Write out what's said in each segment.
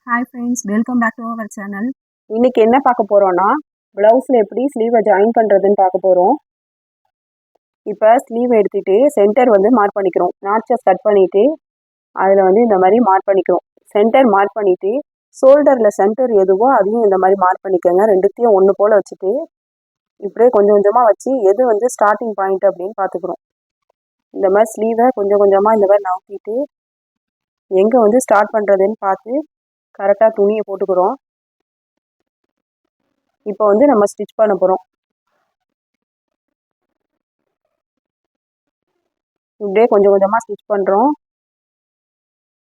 Hi friends, welcome back to our channel. இன்னைக்கு என்ன பார்க்க போறோம்னா ப்ளவுஸில் எப்படி ஸ்லீவை ஜாயின் பண்ணுறதுன்னு பார்க்க போகிறோம். இப்போ ஸ்லீவ் எடுத்துகிட்டு சென்டர் வந்து மார்க் பண்ணிக்கிறோம். நாட்சஸ் கட் பண்ணிவிட்டு அதில் வந்து இந்த மாதிரி மார்க் பண்ணிக்கிறோம். சென்டர் மார்க் பண்ணிவிட்டு ஷோல்டரில் சென்டர் எதுவோ அதையும் இந்த மாதிரி மார்க் பண்ணிக்கோங்க. ரெண்டுத்தையும் ஒன்று போல் வச்சுட்டு இப்படியே கொஞ்சம் கொஞ்சமாக வச்சு எது வந்து ஸ்டார்டிங் பாயிண்ட் அப்படின்னு பார்த்துக்குறோம். இந்த மாதிரி ஸ்லீவை கொஞ்சம் கொஞ்சமாக இந்த மாதிரி நவுத்திட்டு எங்கே வந்து ஸ்டார்ட் பண்ணுறதுன்னு பார்த்து கரெக்டாக துணியை போட்டுக்கிறோம். இப்போ வந்து நம்ம ஸ்டிச் பண்ண போகிறோம். இப்படியே கொஞ்சம் கொஞ்சமாக ஸ்டிச் பண்ணுறோம்.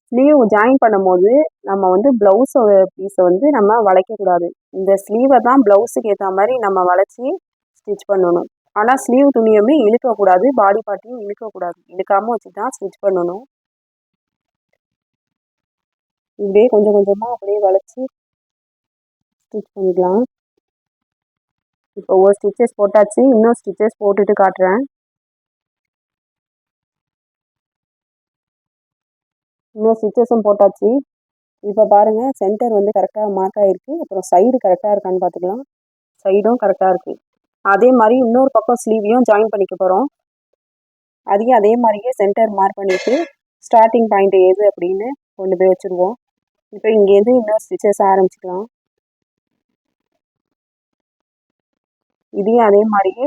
ஸ்லீவ் ஜாயின் பண்ணும்போது நம்ம வந்து ப்ளவுஸ் பீஸை வந்து நம்ம வளைக்கக்கூடாது. இந்த ஸ்லீவை தான் ப்ளவுஸுக்கு ஏற்ற மாதிரி நம்ம வளைச்சி ஸ்டிச் பண்ணணும். ஆனால் ஸ்லீவ் துணியுமே இழுக்கக்கூடாது, பாடி பார்ட்டையும் இழுக்கக்கூடாது. இழுக்காமல் வச்சு தான் ஸ்டிச் பண்ணணும். இப்படியே கொஞ்சம் கொஞ்சமாக அப்படியே வளைச்சி ஸ்டிச் பண்ணிக்கலாம். இப்போ ஒரு ஸ்டிச்சஸ் போட்டாச்சு, இன்னும் ஸ்டிச்சஸ் போட்டுட்டு காட்டுறேன். இன்னும் ஸ்டிச்சஸும் போட்டாச்சு. இப்போ பாருங்கள், சென்டர் வந்து கரெக்டாக மார்க் ஆகிருக்கு. அப்புறம் சைடு கரெக்டாக இருக்கான்னு பார்த்துக்கலாம். சைடும் கரெக்டாக இருக்குது. அதே மாதிரி இன்னொரு பக்கம் ஸ்லீவையும் ஜாயின் பண்ணிக்க போகிறோம். அதையும் அதே மாதிரியே சென்டர் மார்க் பண்ணிவிட்டு ஸ்டார்டிங் பாயிண்ட் எது அப்படின்னு கொண்டு போய் வச்சுருவோம். இப்போ இங்கேருந்து இன்னும் ஸ்டிச்சஸ் ஆரம்பிச்சுக்கலாம். இதையும் அதே மாதிரியே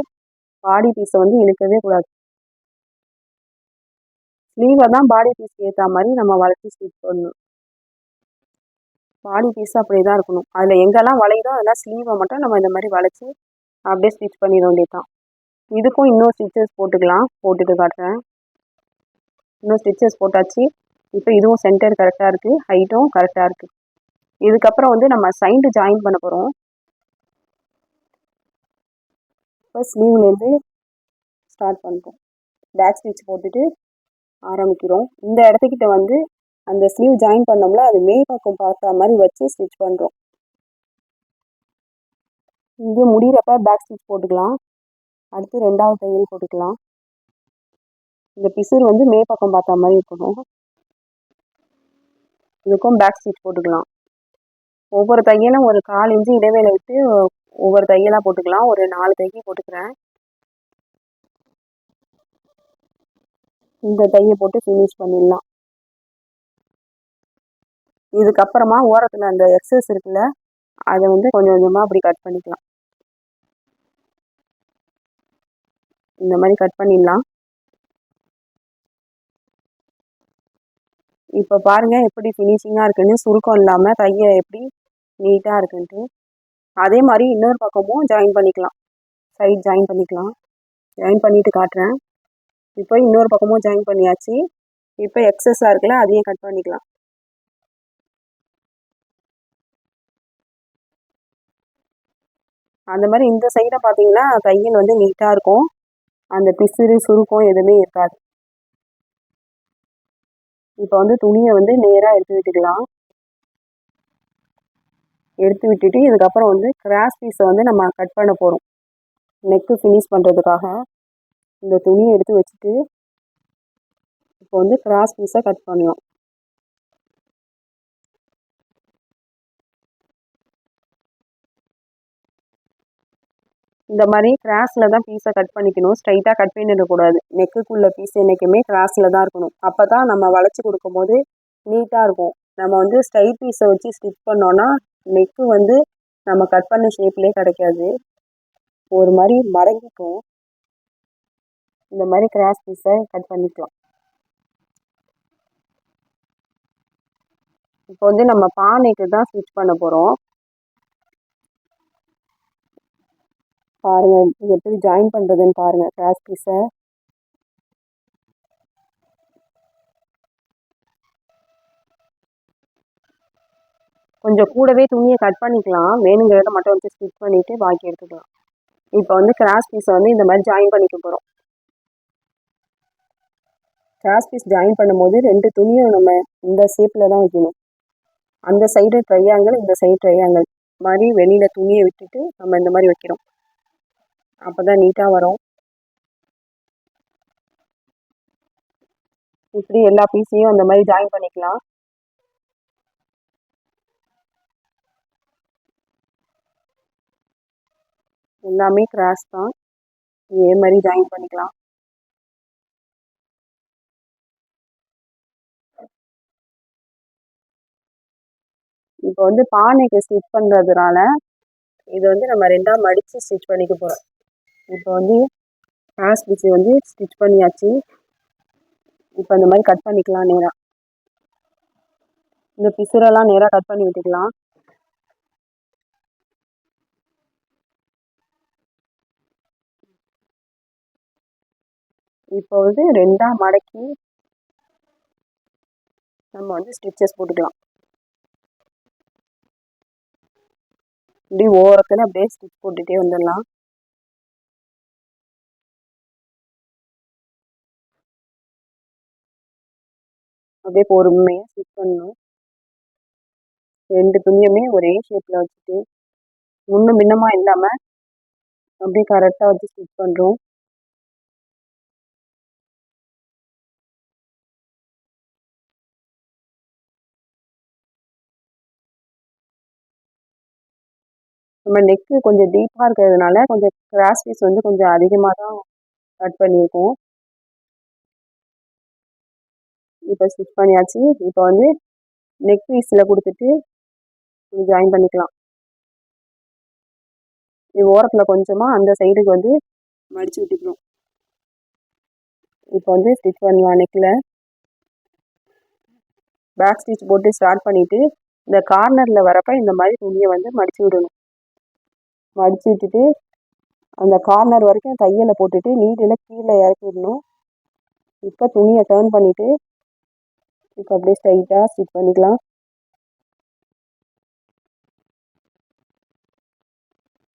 பாடி பீஸை வந்து இழுக்கவே கூடாது. ஸ்லீவை தான் பாடி பீஸ்க்கு ஏற்ற மாதிரி நம்ம வளைச்சி ஸ்டிச் பண்ணணும். பாடி பீஸ் அப்படியே தான் இருக்கணும். அதில் எங்கெல்லாம் வளையுதோ அதெல்லாம் ஸ்லீவை மட்டும் நம்ம இந்த மாதிரி வளைச்சி அப்படியே ஸ்டிச் பண்ணிட வேண்டியதுதான். இதுக்கும் இன்னும் ஸ்டிச்சஸ் போட்டுக்கலாம். போட்டுட்டு காட்டுறேன். இன்னும் ஸ்டிச்சஸ் போட்டாச்சு. இப்போ இதுவும் சென்டர் கரெக்டாக இருக்குது, ஹைட்டும் கரெக்டாக இருக்குது. இதுக்கப்புறம் வந்து நம்ம சைடு ஜாயின் பண்ண போகிறோம். இப்போ ஸ்லீவ்லேருந்து ஸ்டார்ட் பண்ணுறோம். பேக் ஸ்டிச் போட்டுட்டு ஆரம்பிக்கிறோம். இந்த இடத்துக்கிட்ட வந்து அந்த ஸ்லீவ் ஜாயின் பண்ணோம்ல, அது மேல் பக்கம் பார்த்த மாதிரி வச்சு ஸ்டிச் பண்ணுறோம். இங்கே முடிகிறப்ப பேக் ஸ்டிச் போட்டுக்கலாம். அடுத்து ரெண்டாவது தையல் போட்டுக்கலாம். இந்த பிசுறு வந்து மேல் பக்கம் பார்த்த மாதிரி இருக்கணும். இதுக்கும் பேக் ஸ்டிச் போட்டுக்கலாம். ஒவ்வொரு தையலும் ஒரு 1/4 இன்ச்சு இடைவேளை விட்டு ஒவ்வொரு தையலாக போட்டுக்கலாம். ஒரு 4 தையல் போட்டுக்கிறேன். இந்த தையை போட்டு ஃபினிஷ் பண்ணிடலாம். இதுக்கப்புறமா ஓரத்தில் அந்த எக்ஸஸ் இருக்குல்ல, அதை வந்து கொஞ்சம் கொஞ்சமாக அப்படி கட் பண்ணிக்கலாம். இந்த மாதிரி கட் பண்ணிடலாம். இப்போ பாருங்கள் எப்படி ஃபினிஷிங்காக இருக்குன்னு, சுருக்கம் இல்லாமல் தையை எப்படி நீட்டாக இருக்குன்ட்டு. அதே மாதிரி இன்னொரு பக்கமும் ஜாயின் பண்ணிக்கலாம். சைட் ஜாயின் பண்ணிக்கலாம். ஜாயின் பண்ணிவிட்டு காட்டுறேன். இப்போ இன்னொரு பக்கமும் ஜாயின் பண்ணியாச்சு. இப்போ எக்ஸஸாக இருக்குல்ல, அதையும் கட் பண்ணிக்கலாம். அந்த மாதிரி இந்த சைடை பார்த்தீங்கன்னா தையல் வந்து நீட்டாக இருக்கும். அந்த பிசுறு சுருக்கம் எதுவுமே இருக்காது. இப்போ வந்து துணியை வந்து நேராக எடுத்து விட்டுக்கலாம். எடுத்து விட்டுட்டு இதுக்கப்புறம் வந்து கிராஸ் பீஸை வந்து நம்ம கட் பண்ண போகிறோம். நெக்கு ஃபினிஷ் பண்ணுறதுக்காக இந்த துணியை எடுத்து வச்சுட்டு இப்போ வந்து கிராஸ் பீஸை கட் பண்ணலாம். இந்த மாதிரி கிராஸில் தான் பீஸை கட் பண்ணிக்கணும். ஸ்ட்ரைட்டாக கட் பண்ணிடக்கூடாது. நெக்குக்குள்ள பீஸ் என்றைக்குமே கிராஸில் தான் இருக்கணும். அப்போ தான் நம்ம வளைச்சி கொடுக்கும்போது நீட்டாக இருக்கும். நம்ம வந்து ஸ்ட்ரைட் பீஸை வச்சு ஸ்டிச் பண்ணோன்னா நெக்கு வந்து நம்ம கட் பண்ண ஷேப்லேயே கிடைக்காது, ஒரு மாதிரி மடங்கிக்கும். இந்த மாதிரி கிராஸ் பீஸை கட் பண்ணிக்கலாம். இப்போ வந்து நம்ம பானைக்கு தான் ஸ்டிச் பண்ண போகிறோம். பாருங்கள் எப்படி ஜாயின் பண்ணுறதுன்னு பாருங்கள். கிராஸ் பீஸை கொஞ்சம் கூடவே துணியை கட் பண்ணிக்கலாம். வேணுங்கிறத மட்டும் வச்சு ஸ்டிச் பண்ணிவிட்டு பாக்கி எடுத்துக்கலாம். இப்போ வந்து கிராஸ் பீஸை வந்து இந்த மாதிரி ஜாயின் பண்ணிக்க போகிறோம். கிராஸ் பீஸ் ஜாயின் பண்ணும்போது 2 துணியும் நம்ம இந்த ஷேப்பில் தான் வைக்கணும். அந்த சைடு ட்ரையாங்கிள், இந்த சைடு ட்ரையாங்கிள் மாதிரி வெளியில் துணியை விட்டுட்டு நம்ம இந்த மாதிரி வைக்கிறோம். அப்போ தான் நீட்டாக வரும். இப்படி எல்லா பீஸையும் அந்த மாதிரி ஜாயின் பண்ணிக்கலாம். எல்லாமே கிராஸ் தான். இதே மாதிரி ஜாயின் பண்ணிக்கலாம். இப்போ வந்து பானைக்கு ஸ்டிச் பண்ணுறதுனால இது வந்து நம்ம ரெண்டாக மடித்து ஸ்டிச் பண்ணிக்க போகிறோம். இப்போ வந்து கிராஸ் பீஸை வந்து ஸ்டிச் பண்ணியாச்சு. இப்போ இந்த மாதிரி கட் பண்ணிக்கலாம் நேராக. இந்த பிசுரெல்லாம் நேராக கட் பண்ணி விட்டுக்கலாம். இப்போ வந்து ரெண்டாக மடக்கி நம்ம வந்து ஸ்டிச்சஸ் போட்டுக்கலாம். இப்படி ஓரத்தில் அப்படியே ஸ்டிச் போட்டுகிட்டே வந்துடலாம். அப்படியே பொறுமையாக ஸ்டிச் பண்ணணும். ரெண்டு துணியுமே ஒரே ஷேப்பில் வச்சுட்டு முன்னும் பின்னமாக இல்லாமல் அப்படியே கரெக்டாக வச்சு ஸ்டிச் பண்ணுறோம். நம்ம நெக்கு கொஞ்சம் டீப்பாக இருக்கிறதுனால கொஞ்சம் கிராஸ் பீஸ் வந்து கொஞ்சம் அதிகமாக தான் கட் பண்ணியிருக்கோம். இப்போ ஸ்டிச் பண்ணியாச்சு. இப்போ வந்து நெக் பீஸில் கொடுத்துட்டு ஜாயின் பண்ணிக்கலாம். இது ஓரத்தில் கொஞ்சமாக அந்த சைடுக்கு வந்து மடித்து விட்டுக்கணும். இப்போ வந்து ஸ்டிச் பண்ணலாம். நெக்கில் பேக் ஸ்டிச் போட்டு ஸ்டார்ட் பண்ணிவிட்டு இந்த கார்னரில் வரப்போ இந்த மாதிரி துணியை வந்து மடித்து விடணும். மடித்து விட்டுட்டு அந்த கார்னர் வரைக்கும் தையலை போட்டுட்டு நீடில் கீழே இறக்கிடணும். இப்போ துணியை டர்ன் பண்ணிவிட்டு இப்போ அப்படியே ஸ்ட்ரைட்டாக ஸ்டிச் பண்ணிக்கலாம்.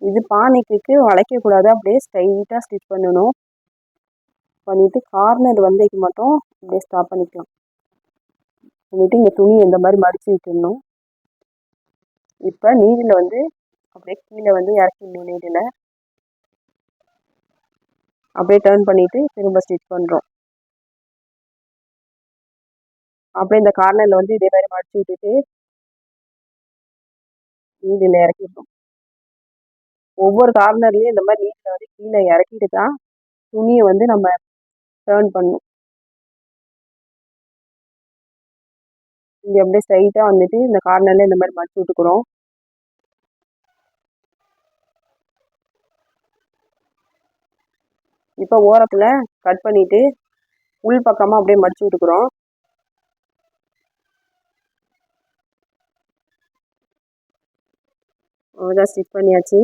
இது பானைக்கு வளைக்கக்கூடாது, அப்படியே ஸ்ட்ரைட்டாக ஸ்டிச் பண்ணணும். பண்ணிவிட்டு கார்னர் வந்தைக்கு மட்டும் அப்படியே ஸ்டாப் பண்ணிக்கலாம். பண்ணிவிட்டு இங்கே துணி இந்த மாதிரி மடித்து விட்டுடணும். இப்போ நீடில் வந்து அப்படியே கீழே வந்து இறக்கிடணும். நீடில் அப்படியே டர்ன் பண்ணிவிட்டு திரும்ப ஸ்டிச் பண்ணுறோம். அப்படியே இந்த கார்னரில் வந்து இதே மாதிரி மடித்து விட்டுட்டு நீடில் இறக்கிடணும். ஒவ்வொரு கார்னர்லேயும் இந்த மாதிரி நீடில் வந்து கீழே இறக்கிட்டு தான் துணியை வந்து நம்ம டர்ன் பண்ணணும். இங்கே அப்படியே ஸ்ட்ரைட்டாக வந்துட்டு இந்த கார்னரில் இந்த மாதிரி மடித்து விட்டுக்கிறோம். இப்போ ஓரத்தில் கட் பண்ணிவிட்டு உள் பக்கமாக அப்படியே மடித்து விட்டுக்கிறோம். அவ்வளோதான், ஸ்டிச் பண்ணியாச்சு.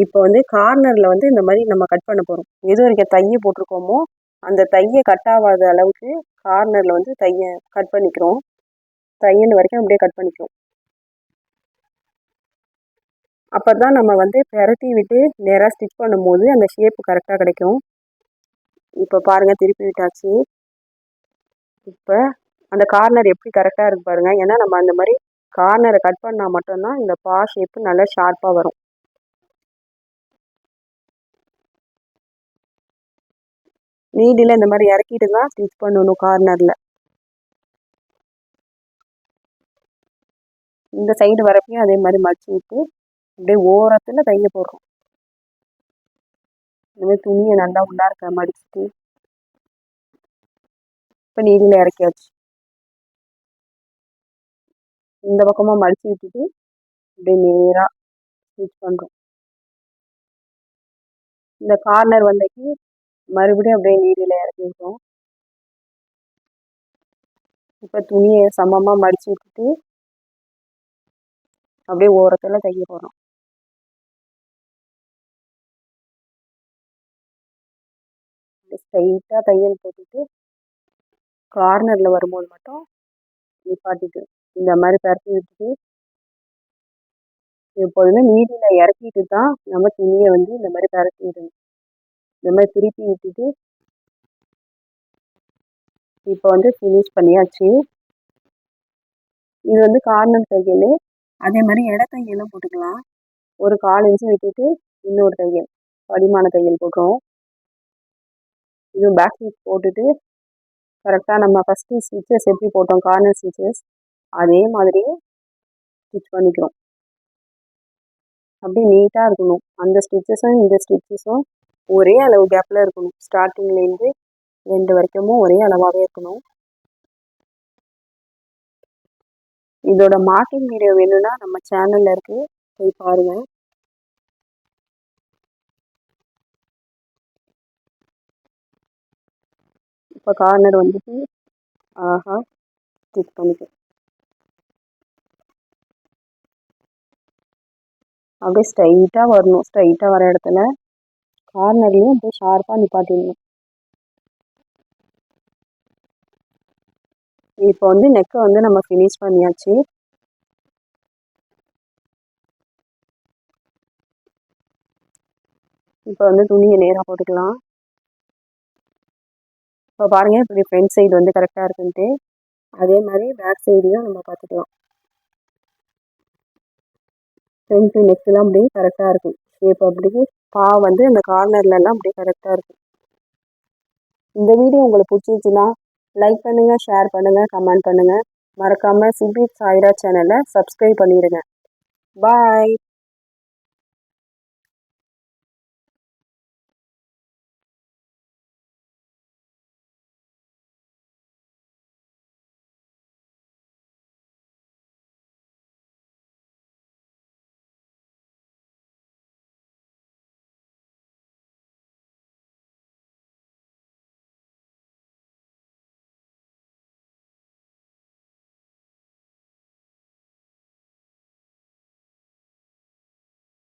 இப்போ வந்து கார்னரில் வந்து இந்த மாதிரி நம்ம கட் பண்ண போகிறோம். எது வரைக்கும் தையை போட்டிருக்கோமோ அந்த தையை கட் ஆகாத அளவுக்கு கார்னரில் வந்து தையை கட் பண்ணிக்கிறோம். தையல் வரைக்கும் அப்படியே கட் பண்ணிக்கிறோம். அப்போ தான் நம்ம வந்து பெரட்டி விட்டு நேராக ஸ்டிச் பண்ணும்போது அந்த ஷேப்பு கரெக்டாக கிடைக்கும். இப்போ பாருங்கள், திருப்பி விட்டாச்சு. இப்போ அந்த கார்னர் எப்படி கரெக்டாக இருக்குது பாருங்கள். ஏன்னா நம்ம அந்த மாதிரி கார்னரை கட் பண்ணால் மட்டும்தான் இந்த பா ஷேப்பு நல்லா ஷார்ப்பாக வரும். நீடில் இந்த மாதிரி இறக்கிட்டு தான் ஸ்டிச் பண்ணணும். கார்னரில் இந்த சைடு வரப்பையும் அதே மாதிரி மடிச்சு விட்டு அப்படியே ஓரத்தில் தைய போடுறோம். இந்த மாதிரி துணியை நல்லா உள்ளார்க்க மடிச்சுட்டு இப்போ நீடில் இறக்கியாச்சு. இந்த பக்கமாக மடித்து விட்டுட்டு அப்படியே நேராக ஸ்டிச் பண்ணுறோம். இந்த கார்னர் வந்தைக்கு மறுபடியும் அப்படியே நீடில் இறக்கி விட்டோம். இப்போ துணியை சமமாக மடித்து விட்டுட்டு அப்படியே ஓரத்தில் தைய போடுறோம். ஸ்ட்ரைட்டாக தையல் போட்டுட்டு கார்னரில் வரும்போது மட்டும் நிப்பாட்டிட்டு இந்த மாதிரி பரட்டி விட்டுட்டு எப்போதுமே நீடில் இறக்கிட்டு தான் நம்ம துணியை வந்து இந்த மாதிரி பரட்டி விடணும். இந்த மாதிரி திருப்பி விட்டுட்டு இப்போ வந்து ஃபினிஷ் பண்ணியாச்சு. இது வந்து கார்னர் தையல். அதே மாதிரி தையலும் போட்டுக்கலாம். ஒரு 1/4 இன்ச்சு விட்டுட்டு இன்னொரு தையல் படிமான தையல் போட்டுரும். இது பேக் ஸ்டிச் போட்டுட்டு கரெக்டாக நம்ம ஃபஸ்ட்டு ஸ்டிச்சஸ் எப்படி போட்டோம் கார்னர் ஸ்டிச்சஸ் அதே மாதிரியே ஸ்டிச் பண்ணிக்கிறோம். அப்படியே நீட்டாக இருக்கணும். அந்த ஸ்டிச்சஸும் இந்த ஸ்டிச்சஸும் ஒரே அளவு கேப்பில் இருக்கணும். ஸ்டார்டிங்லேருந்து 2 வரைக்குமும் ஒரே அளவாகவே இருக்கணும். இதோட மார்க்கிங் வீடியோ வேணும்னா நம்ம சேனலில் இருக்குது, போய் பாருங்கள். இப்போ கார்னர் வந்துட்டு ஆஹா ஸ்டிச் பண்ணிக்க அப்படியே ஸ்ட்ரைட்டாக வரணும். ஸ்ட்ரைட்டாக வர இடத்துல கார்னர்லேயும் அப்படியே ஷார்ப்பாக நிப்பாட்டிடணும். இப்போ வந்து நெக்கை வந்து நம்ம ஃபினிஷ் பண்ணியாச்சு. இப்போ வந்து துணியை நேராக போட்டுக்கலாம். இப்போ பாருங்கள், இப்படி ஃப்ரண்ட் சைடு வந்து கரெக்டாக இருக்குன்ட்டு அதே மாதிரி பேக் சைடையும் நம்ம பார்த்துக்கலாம். ஃப்ரண்ட்டு நெக்கெலாம் அப்படியே கரெக்டாக இருக்கும். ஷேப் அப்படியே வந்து இந்த கார்னர்லலாம் அப்படியே கரெக்டாக இருக்கும். இந்த வீடியோ உங்களுக்கு பிடிச்சிருச்சுன்னா லைக் பண்ணுங்கள், ஷேர் பண்ணுங்கள், கமெண்ட் பண்ணுங்கள். மறக்காமல் சிபி சாய்ரா சேனலை சப்ஸ்கிரைப் பண்ணிடுங்க. பாய்.